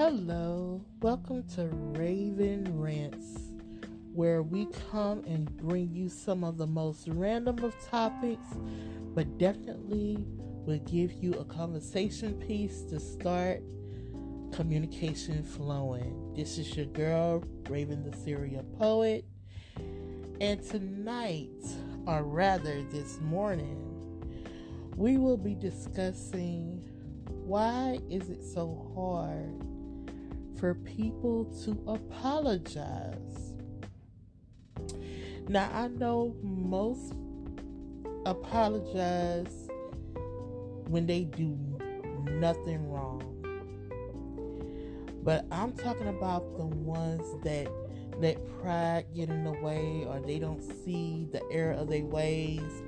Hello, welcome to Raven Rants, where we come and bring you some of the most random of topics, but definitely will give you a conversation piece to start communication flowing. This is your girl, Raven the Serial Poet, and tonight, or rather this morning, we will be discussing why is it so hard for people to apologize. Now, I know most apologize when they do nothing wrong, but I'm talking about the ones that let pride get in the way, or they don't see the error of their ways,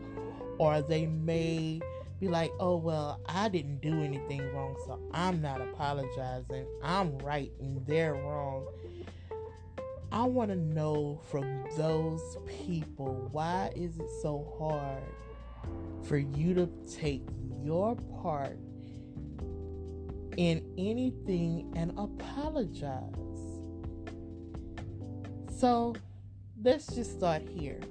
or they may be like, oh, well, I didn't do anything wrong, so I'm not apologizing. I'm right and they're wrong. I want to know from those people, why is it so hard for you to take your part in anything and apologize? So let's just start here.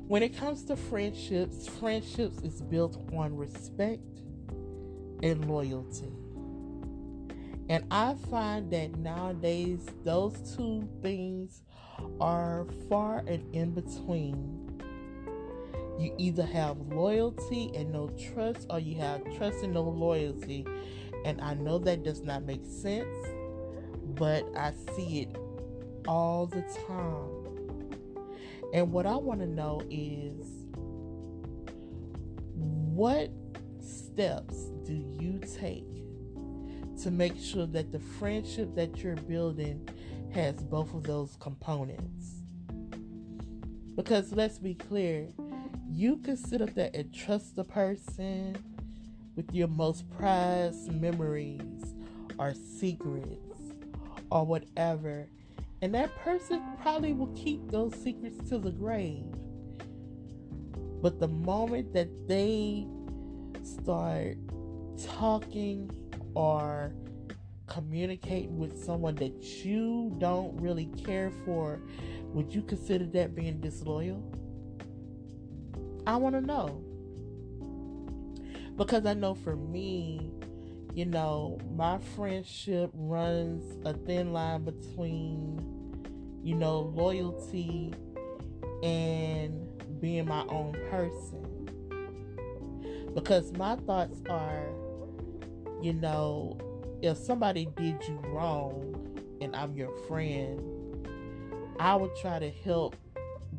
When it comes to friendships is built on respect and loyalty. And I find that nowadays those two things are far and in between. You either have loyalty and no trust, or you have trust and no loyalty. And I know that does not make sense, but I see it all the time. And what I want to know is, what steps do you take to make sure that the friendship that you're building has both of those components? Because let's be clear, you can sit up there and trust the person with your most prized memories or secrets or whatever, and that person probably will keep those secrets to the grave. But the moment that they start talking or communicating with someone that you don't really care for, would you consider that being disloyal? I want to know. Because I know for me, my friendship runs a thin line between, loyalty and being my own person. Because my thoughts are, if somebody did you wrong and I'm your friend, I would try to help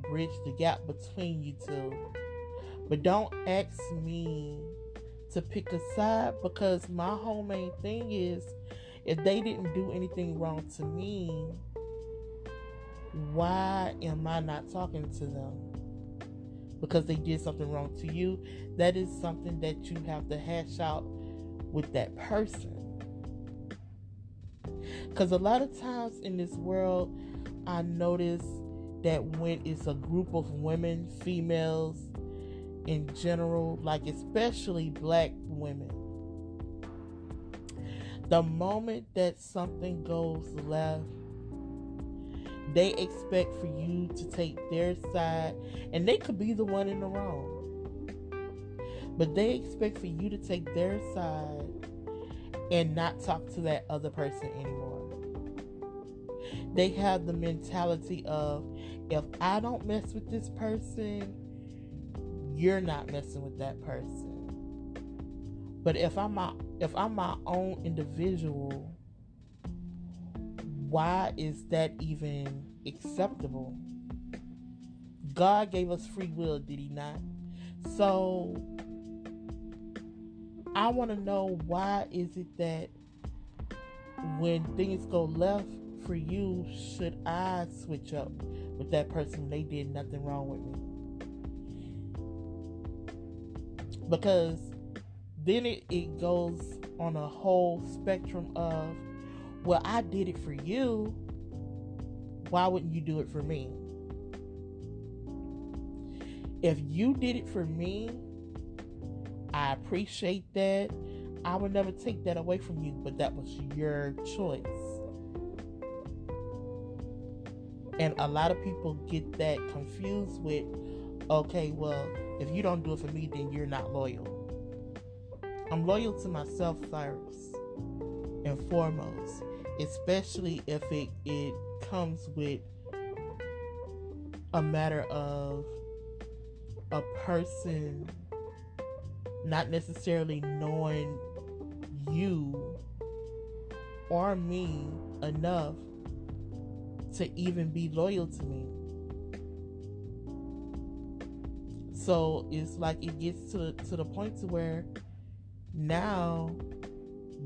bridge the gap between you two. But don't ask me to pick a side, because my whole main thing is, if they didn't do anything wrong to me, why am I not talking to them? Because they did something wrong to you. That is something that you have to hash out with that person. Because a lot of times in this world, I notice that when it's a group of women, females in general, like especially black women, the moment that something goes left, they expect for you to take their side, and they could be the one in the wrong, but they expect for you to take their side and not talk to that other person anymore. They have the mentality of, if I don't mess with this person, you're not messing with that person. But if I'm my own individual, why is that even acceptable? God gave us free will, did he not? So I want to know, why is it that when things go left for you, should I switch up with that person when they did nothing wrong with me? Because then it goes on a whole spectrum of, well, I did it for you, why wouldn't you do it for me? If you did it for me, I appreciate that. I would never take that away from you, but that was your choice. And a lot of people get that confused with, okay, well, if you don't do it for me, then you're not loyal. I'm loyal to myself first and foremost, especially if it comes with a matter of a person not necessarily knowing you or me enough to even be loyal to me. So it's like it gets to the point to where now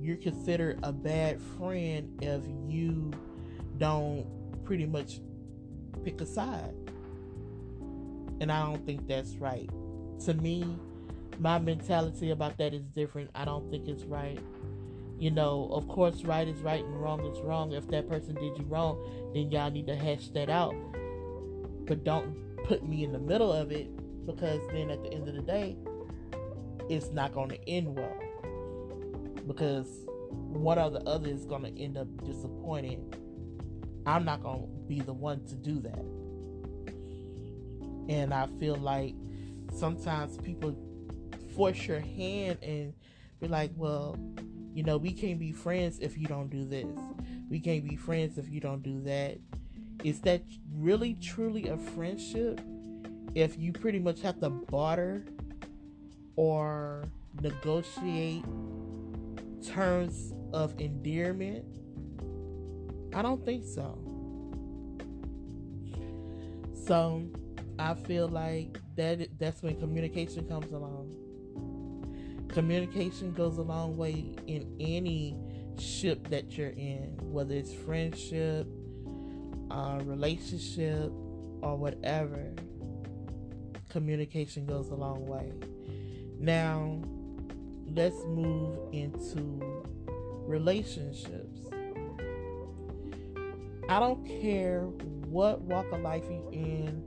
you're considered a bad friend if you don't pretty much pick a side. And I don't think that's right. To me, my mentality about that is different. I don't think it's right. You know, of course, right is right and wrong is wrong. If that person did you wrong, then y'all need to hash that out. But don't put me in the middle of it, because then at the end of the day, it's not going to end well. Because one or the other is going to end up disappointed. I'm not going to be the one to do that. And I feel like sometimes people force your hand and be like, well, you know, we can't be friends if you don't do this. We can't be friends if you don't do that. Is that really truly a friendship if you pretty much have to barter or negotiate terms of endearment? I don't think so. So I feel like that's when communication comes along. Communication goes a long way in any ship that you're in, whether it's friendship, relationship, or whatever. Communication goes a long way. Now, let's move into relationships. I don't care what walk of life you're in,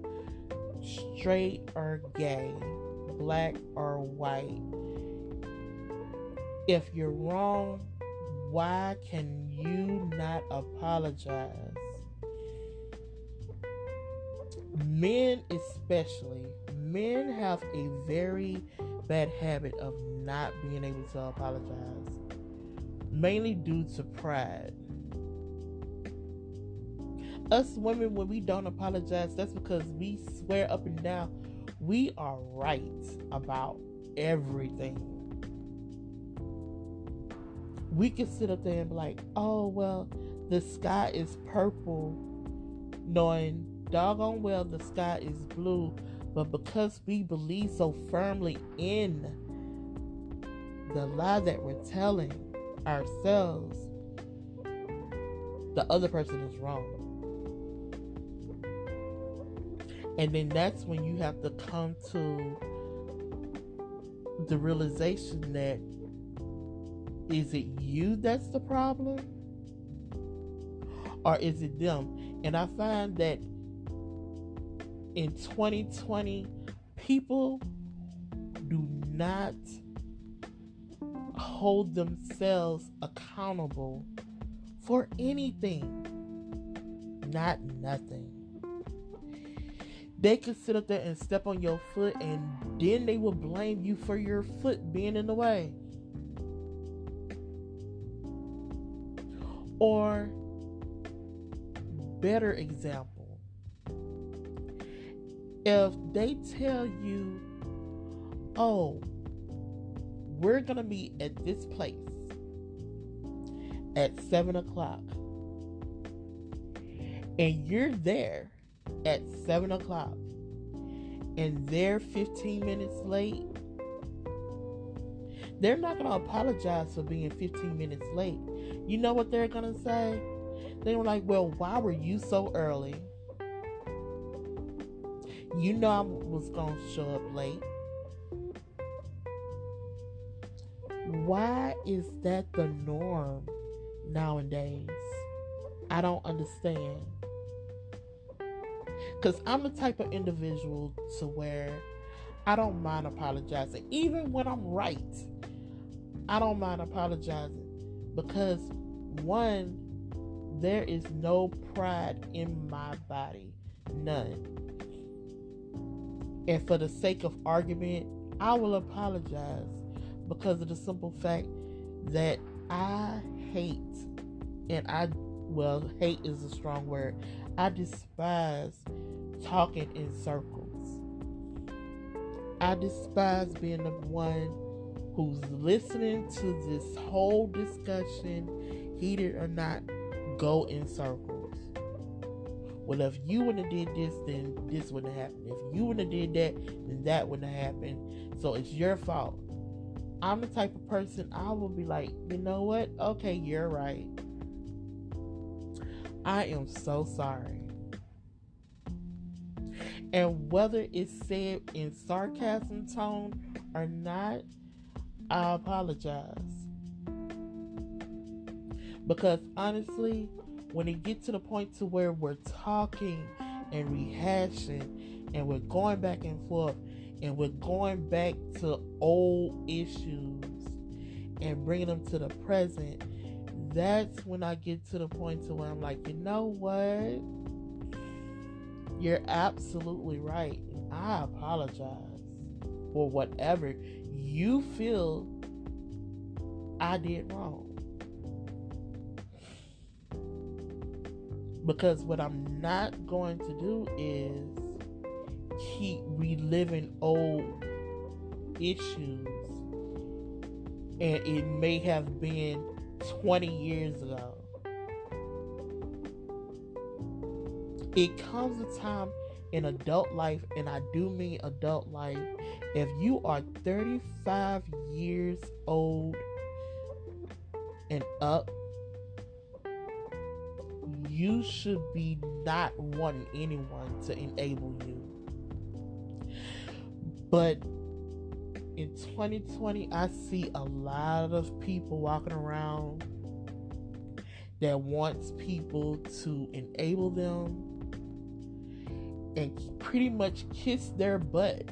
straight or gay, black or white. If you're wrong, why can you not apologize? Men especially, men have a very bad habit of not being able to apologize, mainly due to pride. Us women, when we don't apologize, that's because we swear up and down we are right about everything. We can sit up there and be like, oh, well, the sky is purple, knowing doggone well the sky is blue. But because we believe so firmly in the lie that we're telling ourselves, the other person is wrong. And then that's when you have to come to the realization that, is it you that's the problem? Or is it them? And I find that in 2020, people do not hold themselves accountable for anything. Not nothing. They could sit up there and step on your foot, and then they will blame you for your foot being in the way. Or, better example, if they tell you, oh, we're going to meet at this place at 7 o'clock, and you're there at 7 o'clock, and they're 15 minutes late, they're not going to apologize for being 15 minutes late. You know what they're going to say? They were like, well, why were you so early? You know I was going to show up late. Why is that the norm nowadays? I don't understand. Because I'm the type of individual to where I don't mind apologizing. Even when I'm right, I don't mind apologizing because, one, there is no pride in my body. None. And for the sake of argument, I will apologize because of the simple fact that I hate, hate is a strong word. I despise talking in circles. I despise being the one who's listening to this whole discussion, heated or not, go in circles. Well, if you wouldn't have did this, then this wouldn't have happened. If you wouldn't have did that, then that wouldn't have happened. So it's your fault. I'm the type of person, I will be like, you know what? Okay, you're right. I am so sorry. And whether it's said in sarcasm tone or not, I apologize. Because honestly, when it gets to the point to where we're talking and rehashing and we're going back and forth and we're going back to old issues and bringing them to the present, that's when I get to the point to where I'm like, you know what? You're absolutely right. I apologize for whatever you feel I did wrong. Because what I'm not going to do is keep reliving old issues. And it may have been 20 years ago. It comes a time in adult life, and I do mean adult life, if you are 35 years old and up, you should be not wanting anyone to enable you. But in 2020, I see a lot of people walking around that wants people to enable them and pretty much kiss their butt,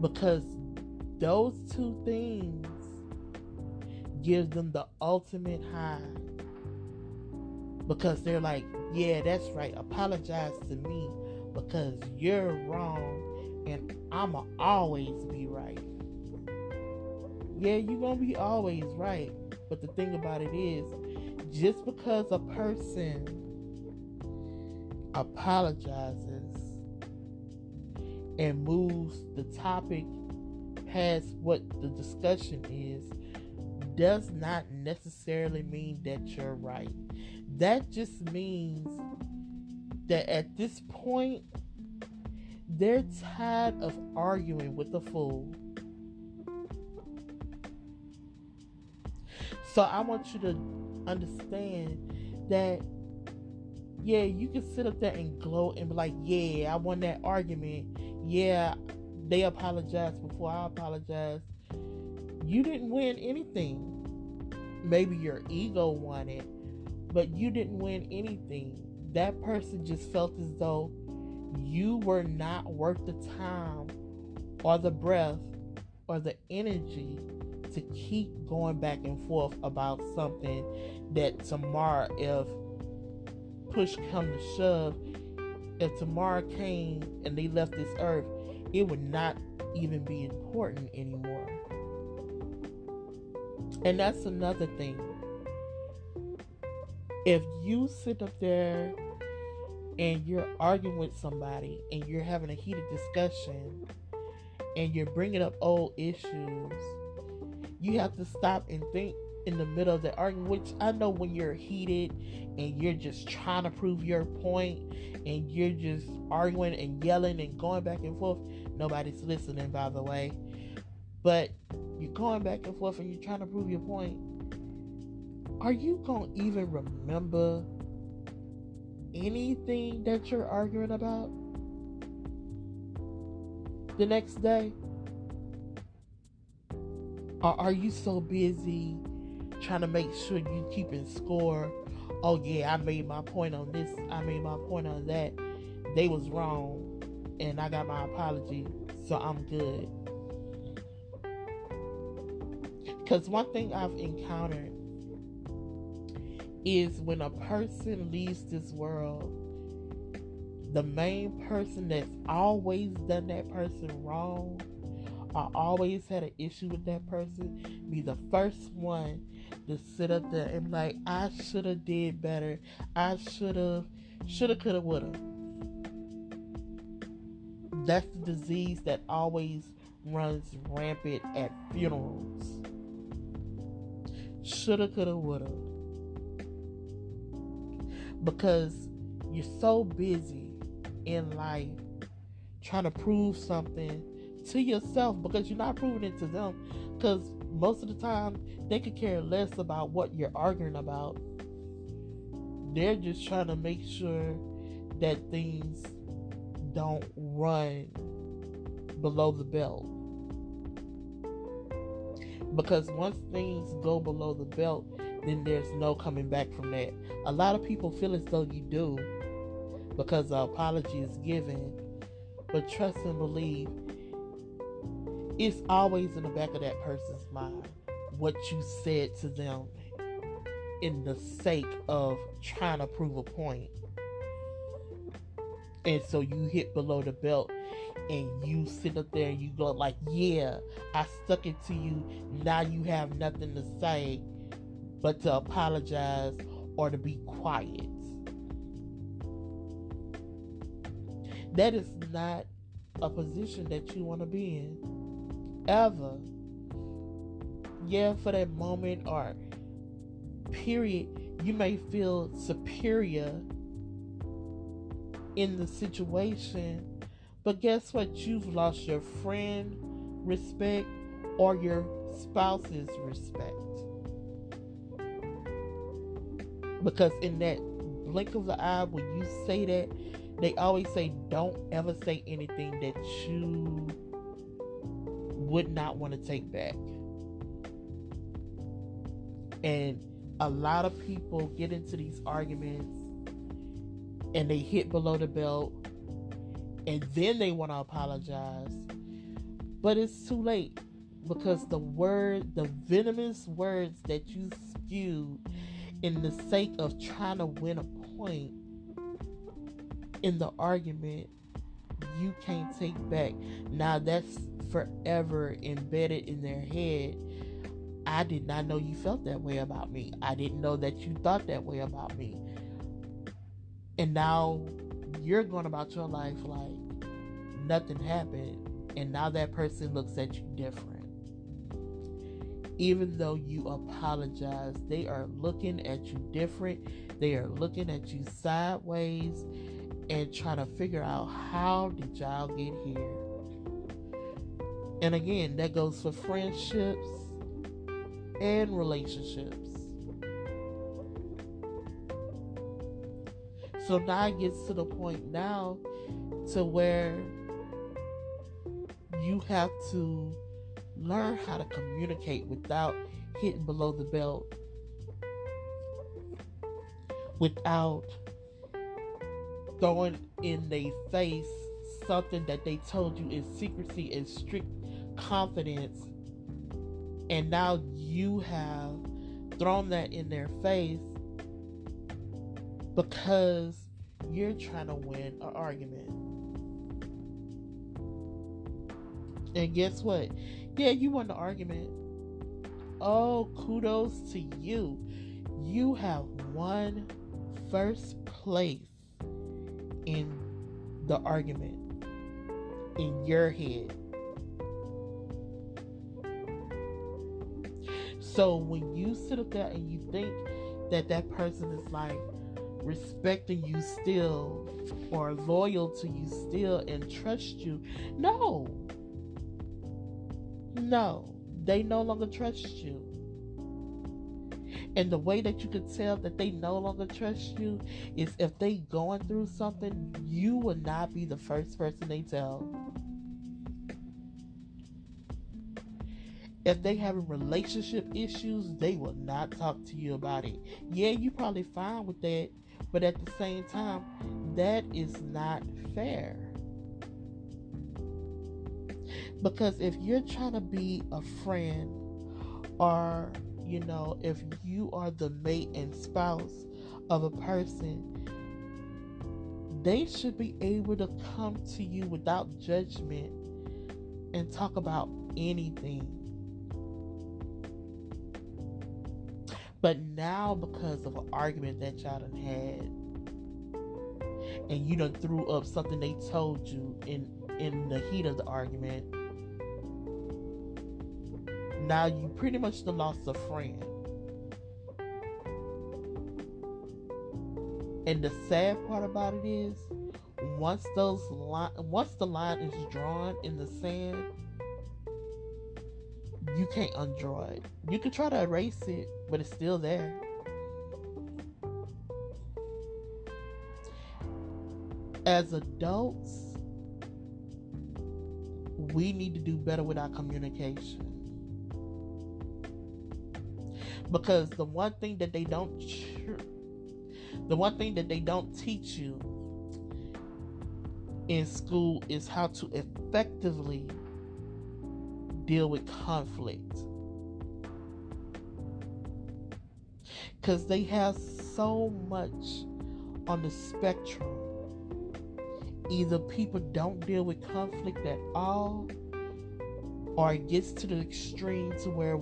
because those two things give them the ultimate high, because they're like, yeah, that's right, apologize to me because you're wrong and I'ma always be right. Yeah, you're gonna be always right, but the thing about it is, just because a person apologizes and moves the topic past what the discussion is, does not necessarily mean that you're right. That just means that at this point, they're tired of arguing with a fool. So I want you to understand that, yeah, you can sit up there and gloat and be like, yeah, I won that argument. Yeah, they apologized before I apologized. You didn't win anything. Maybe your ego won it, but you didn't win anything. That person just felt as though you were not worth the time or the breath or the energy to keep going back and forth about something that tomorrow, if push come to shove, if tomorrow came and they left this earth, it would not even be important anymore. And that's another thing. If you sit up there and you're arguing with somebody and you're having a heated discussion and you're bringing up old issues, you have to stop and think in the middle of the argument, which I know when you're heated and you're just trying to prove your point and you're just arguing and yelling and going back and forth, nobody's listening, by the way, but you're going back and forth and you're trying to prove your point. Are you going to even remember anything that you're arguing about the next day? Or are you so busy trying to make sure you keeping score? Oh yeah, I made my point on this, I made my point on that, they was wrong and I got my apology, so I'm good. Because one thing I've encountered is when a person leaves this world, the main person that's always done that person wrong or always had an issue with that person be the first one to sit up there and be like, I should have did better. I should have, could have, would have. That's the disease that always runs rampant at funerals. Shoulda, coulda, woulda. Because you're so busy in life trying to prove something to yourself, because you're not proving it to them. Because most of the time, they could care less about what you're arguing about. They're just trying to make sure that things don't run below the belt. Because once things go below the belt, then there's no coming back from that. A lot of people feel as though you do because the apology is given. But trust and believe, it's always in the back of that person's mind what you said to them in the sake of trying to prove a point. And so you hit below the belt and you sit up there and you go like, yeah, I stuck it to you. Now you have nothing to say but to apologize or to be quiet. That is not a position that you want to be in, ever. Yeah, for that moment or period, you may feel superior in the situation, but guess what? You've lost your friend respect or your spouse's respect. Because in that blink of the eye, when you say that, they always say don't ever say anything that you would not want to take back. And a lot of people get into these arguments and they hit below the belt and then they want to apologize. But it's too late, because the venomous words that you spewed in the sake of trying to win a point in the argument, you can't take back. Now that's forever embedded in their head. I did not know you felt that way about me. I didn't know that you thought that way about me. And now you're going about your life like nothing happened. And now that person looks at you different. Even though you apologize, they are looking at you different. They are looking at you sideways and trying to figure out, how did y'all get here? And again, that goes for friendships and relationships. So now it gets to the point now to where you have to learn how to communicate without hitting below the belt, without throwing in their face something that they told you is secrecy and strict confidence, and now you have thrown that in their face because you're trying to win an argument. And guess what? Yeah, you won the argument. Oh, kudos to you. You have won first place in the argument in your head. So when you sit up there and you think that that person is like respecting you still or loyal to you still and trust you, no, they no longer trust you. And the way that you can tell that they no longer trust you is if they going through something, you will not be the first person they tell. If they having relationship issues, they will not talk to you about it. Yeah, you probably fine with that, but at the same time, that is not fair. Because if you're trying to be a friend Or, if you are the mate and spouse of a person, they should be able to come to you without judgment and talk about anything. But now, because of an argument that y'all done had, and you done threw up something they told you in the heat of the argument, now you pretty much done lost a friend. And the sad part about it is, once the line is drawn in the sand, you can't undraw it. You can try to erase it, but it's still there. As adults, we need to do better with our communication. Because the one thing that they don't teach you in school is how to effectively deal with conflict. Because they have so much on the spectrum. Either people don't deal with conflict at all, or it gets to the extreme to where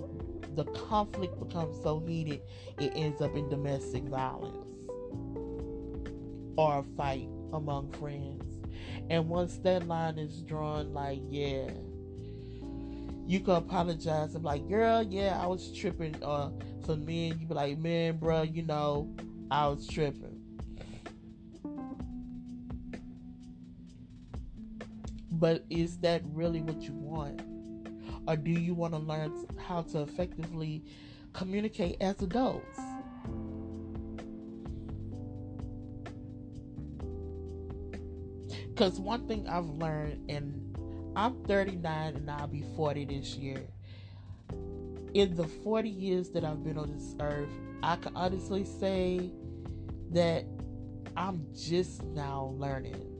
the conflict becomes so heated it ends up in domestic violence or a fight among friends. And once that line is drawn, like, yeah, you can apologize and be like, girl, yeah, I was tripping. Or for men, you be like, man, bro, I was tripping. But is that really what you want? Or do you want to learn how to effectively communicate as adults? Because one thing I've learned, and I'm 39 and I'll be 40 this year. In the 40 years that I've been on this earth, I can honestly say that I'm just now learning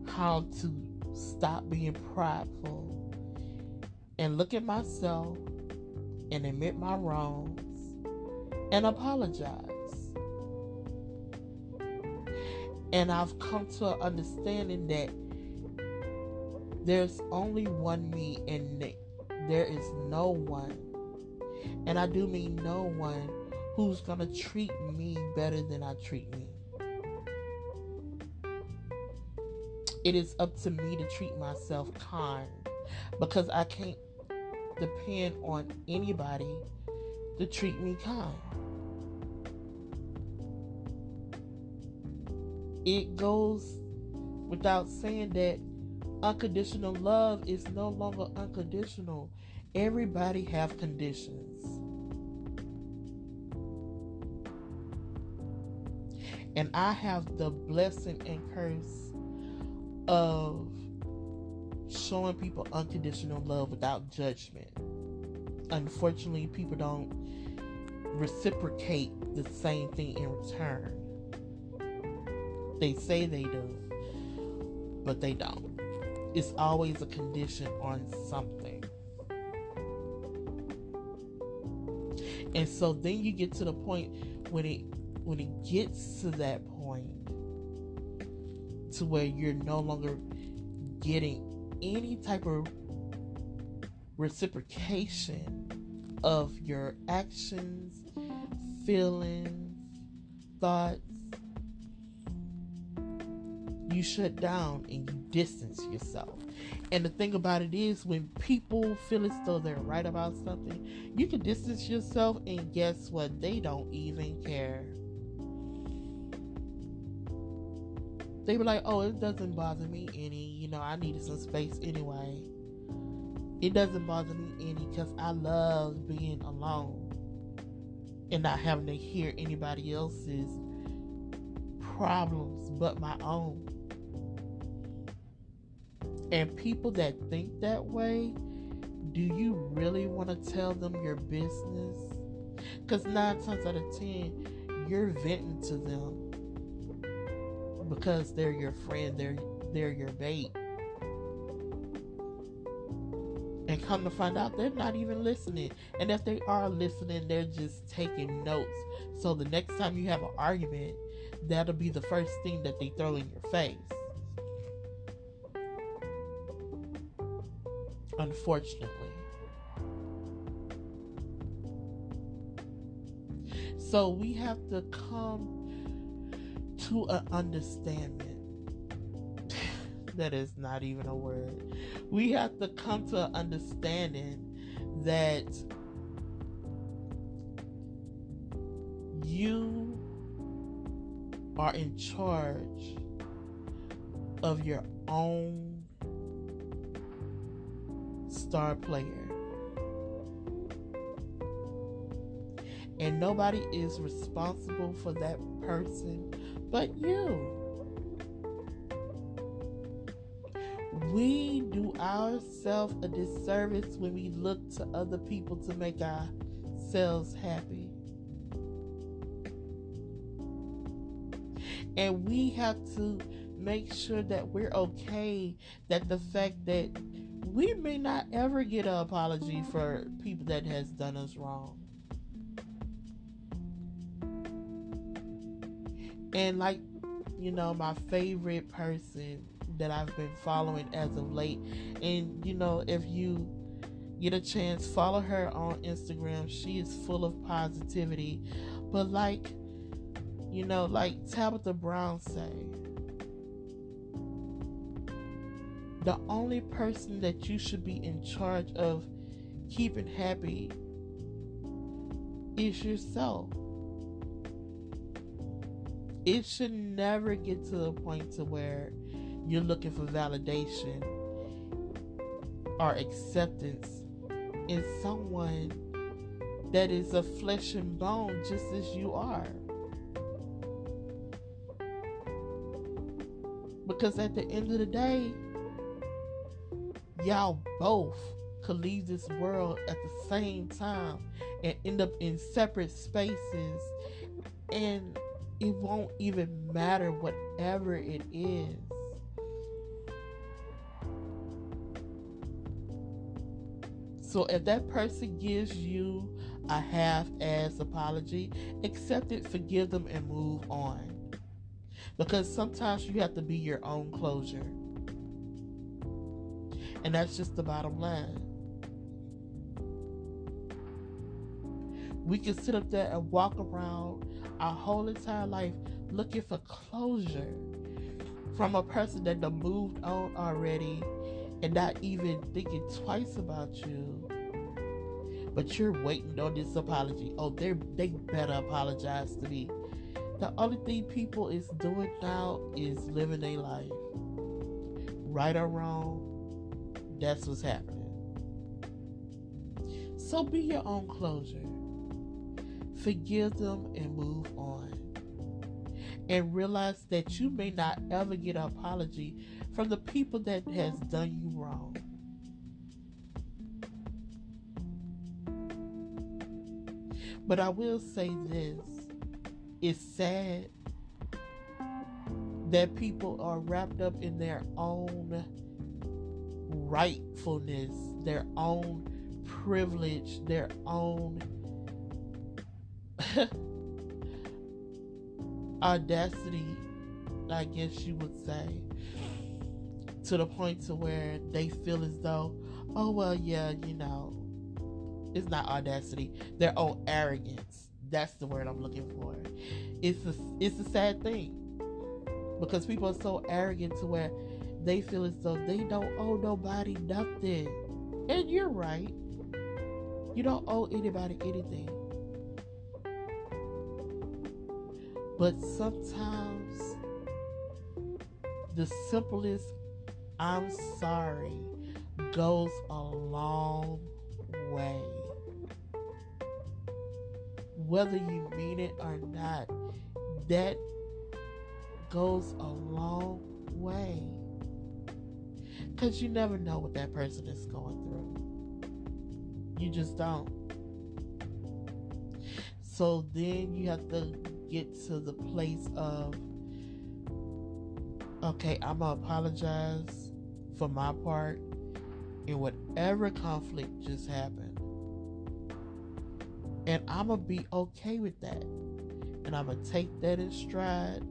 how to stop being prideful and look at myself and admit my wrongs and apologize. And I've come to an understanding that there's only one me, and there is no one, and I do mean no one, who's gonna treat me better than I treat me. It is up to me to treat myself kind, because I can't depend on anybody to treat me kind. It goes without saying that unconditional love is no longer unconditional. Everybody have conditions. And I have the blessing and curse of showing people unconditional love without judgment. Unfortunately, people don't reciprocate the same thing in return. They say they do, but they don't. It's always a condition on something. And so then you get to the point when it gets to that point to where you're no longer getting any type of reciprocation of your actions, feelings, thoughts. You shut down and you distance yourself. And the thing about it is, when people feel as though they're right about something, you can distance yourself, and guess what? They don't even care. They be like, oh, it doesn't bother me any. I needed some space anyway. It doesn't bother me any because I love being alone and not having to hear anybody else's problems but my own. And people that think that way, do you really want to tell them your business? Because 9 times out of 10, you're venting to them because they're your friend, they're your bait. And come to find out, they're not even listening. And if they are listening, they're just taking notes. So the next time you have an argument, that'll be the first thing that they throw in your face. Unfortunately. So we have to come to an understanding. That is not even a word. We have to come to an understanding that you are in charge of your own star player. And nobody is responsible for that person but you. We do ourselves a disservice when we look to other people to make ourselves happy. And we have to make sure that we're okay, that the fact that we may not ever get an apology for people that has done us wrong. And like, my favorite person that I've been following as of late, and if you get a chance, follow her on Instagram. She is full of positivity. But like Tabitha Brown say, the only person that you should be in charge of keeping happy is yourself. It should never get to a point to where you're looking for validation or acceptance in someone that is of flesh and bone just as you are. Because at the end of the day, y'all both could leave this world at the same time and end up in separate spaces, and it won't even matter whatever it is. So if that person gives you a half-ass apology, accept it, forgive them, and move on. Because sometimes you have to be your own closure. And that's just the bottom line. We can sit up there and walk around our whole entire life looking for closure from a person that done moved on already and not even thinking twice about you. But you're waiting on this apology. Oh, they better apologize to me. The only thing people is doing now is living their life. Right or wrong, that's what's happening. So be your own closure. Forgive them and move on. And realize that you may not ever get an apology from the people that has done you wrong. But I will say this. It's sad that people are wrapped up in their own rightfulness, their own privilege, their own audacity, I guess you would say, to the point to where they feel as though, oh well, yeah, it's not audacity, their own arrogance. That's the word I'm looking for. It's a sad thing, because people are so arrogant to where they feel as though they don't owe nobody nothing. And you're right. You don't owe anybody anything. But sometimes the simplest I'm sorry goes a long way. Whether you mean it or not, that goes a long way. Because you never know what that person is going through. You just don't. So then you have to get to the place of, okay, I'm going to apologize for my part. in whatever conflict just happened. And I'm going to be okay with that. And I'm going to take that in stride.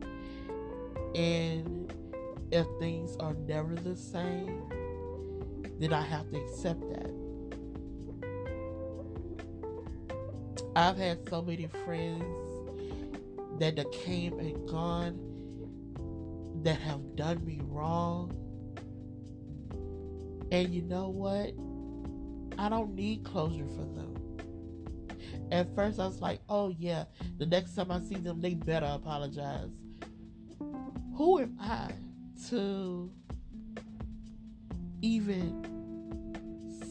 And if things are never the same, then I have to accept that. I've had so many friends that came and gone that have done me wrong. And you know what? I don't need closure for them. At first I was like, oh yeah, the next time I see them, they better apologize. Who am I to even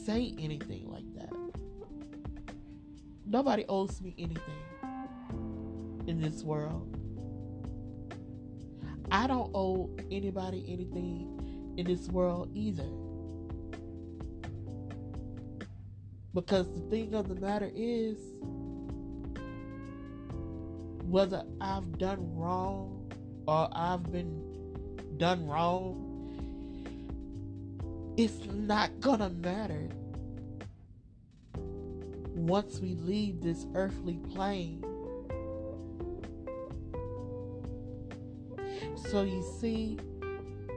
say anything like that? Nobody owes me anything in this world. I don't owe anybody anything in this world either. Because the thing of the matter is, whether I've done wrong or I've been done wrong, it's not gonna matter once we leave this earthly plane. So you see,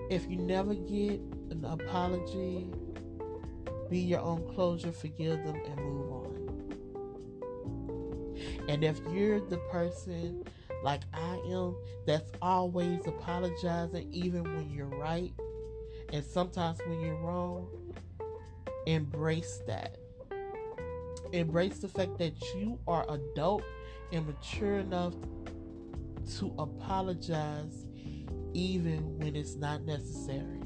if you never get an apology, be your own closure, forgive them, and move on. And if you're the person like I am that's always apologizing even when you're right and sometimes when you're wrong, embrace that. Embrace the fact that you are adult and mature enough to apologize even when it's not necessary.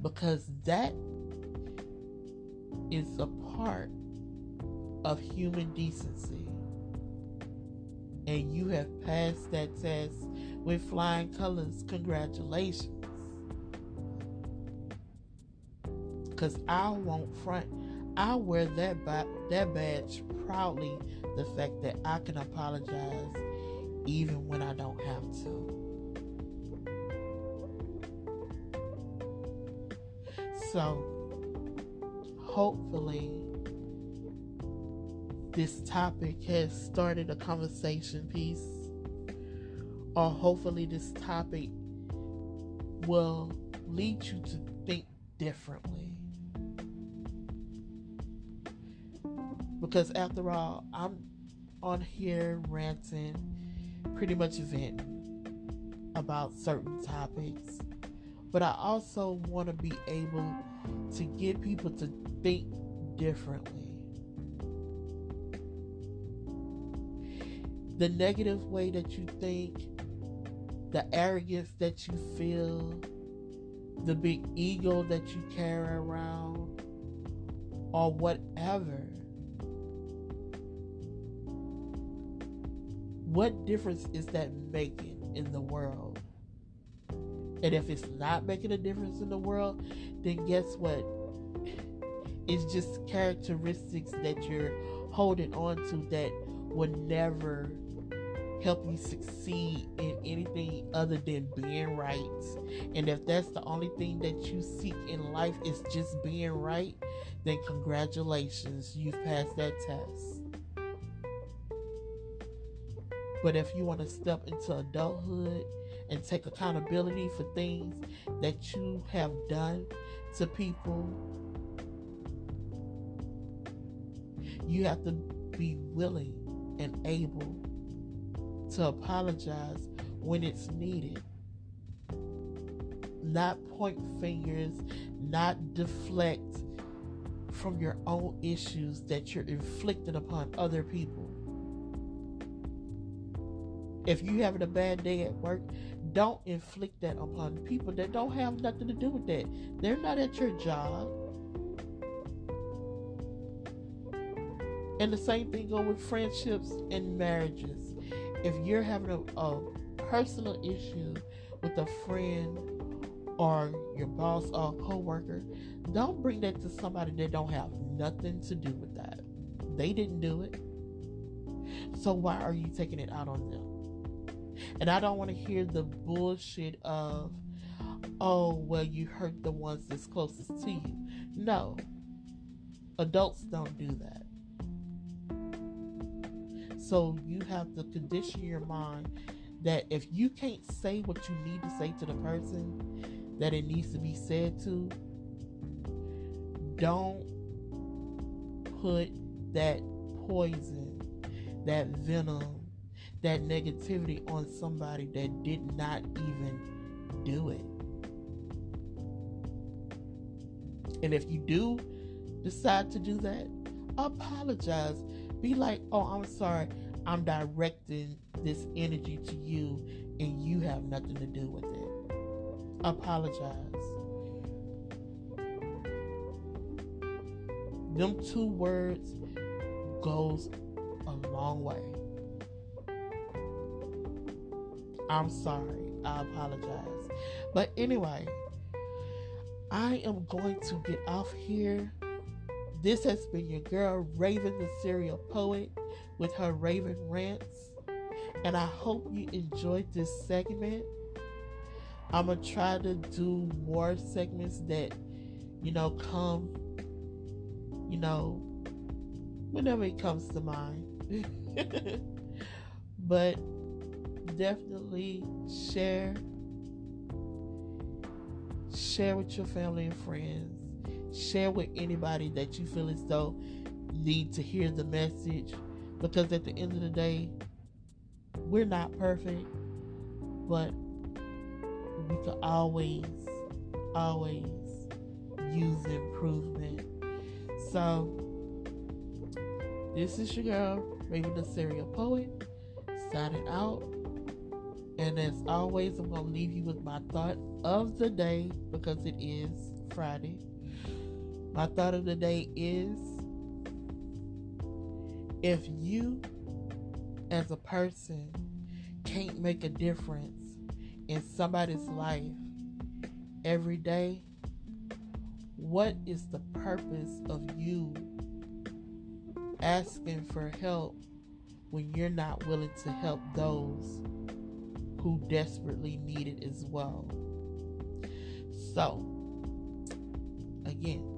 Because that is a part of human decency. And you have passed that test with flying colors. Congratulations. Because I won't front. I wear that badge proudly. The fact that I can apologize even when I don't have to. So, hopefully, this topic has started a conversation piece, or hopefully this topic will lead you to think differently. Because after all, I'm on here ranting, pretty much venting about certain topics. But I also want to be able to get people to think differently. The negative way that you think, the arrogance that you feel, the big ego that you carry around, or whatever. What difference is that making in the world? And if it's not making a difference in the world, then guess what? It's just characteristics that you're holding on to that will never help you succeed in anything other than being right. And if that's the only thing that you seek in life is just being right, then congratulations, you've passed that test. But if you want to step into adulthood and take accountability for things that you have done to people, you have to be willing and able to apologize when it's needed. Not point fingers, not deflect from your own issues that you're inflicting upon other people. If you're having a bad day at work, don't inflict that upon people that don't have nothing to do with that. They're not at your job. And the same thing goes with friendships and marriages. If you're having a personal issue with a friend or your boss or co-worker, don't bring that to somebody that don't have nothing to do with that. They didn't do it. So why are you taking it out on them? And I don't want to hear the bullshit of, oh, well, you hurt the ones that's closest to you. No, adults don't do that. So you have to condition your mind that if you can't say what you need to say to the person that it needs to be said to, don't put that poison, that venom, that negativity on somebody that did not even do it. And if you do decide to do that, apologize. Be like, oh, I'm sorry, I'm directing this energy to you and you have nothing to do with it. Apologize. Them 2 words goes a long way. I'm sorry. I apologize. But anyway, I am going to get off here. This has been your girl, Raven the Serial Poet, with her Raven Rants. And I hope you enjoyed this segment. I'm going to try to do more segments that, come, whenever it comes to mind. But definitely share with your family and friends. Share with anybody that you feel as though need to hear the message, because at the end of the day, we're not perfect, but we can always use improvement. So this is your girl, Raven the Serial Poet, signing out. And as always, I'm going to leave you with my thought of the day, because it is Friday. My thought of the day is, if you as a person can't make a difference in somebody's life every day, what is the purpose of you asking for help when you're not willing to help those who desperately need it as well? So, again,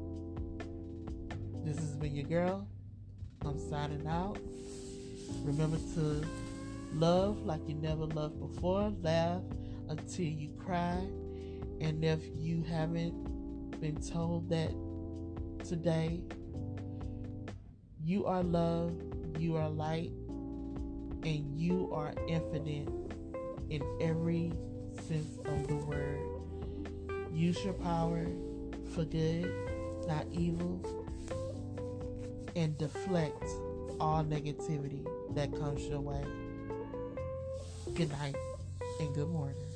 this has been your girl. I'm signing out. Remember to love like you never loved before. Laugh until you cry. And if you haven't been told that today, you are love, you are light, and you are infinite in every sense of the word. Use your power for good, not evil, and deflect all negativity that comes your way. Good night and good morning.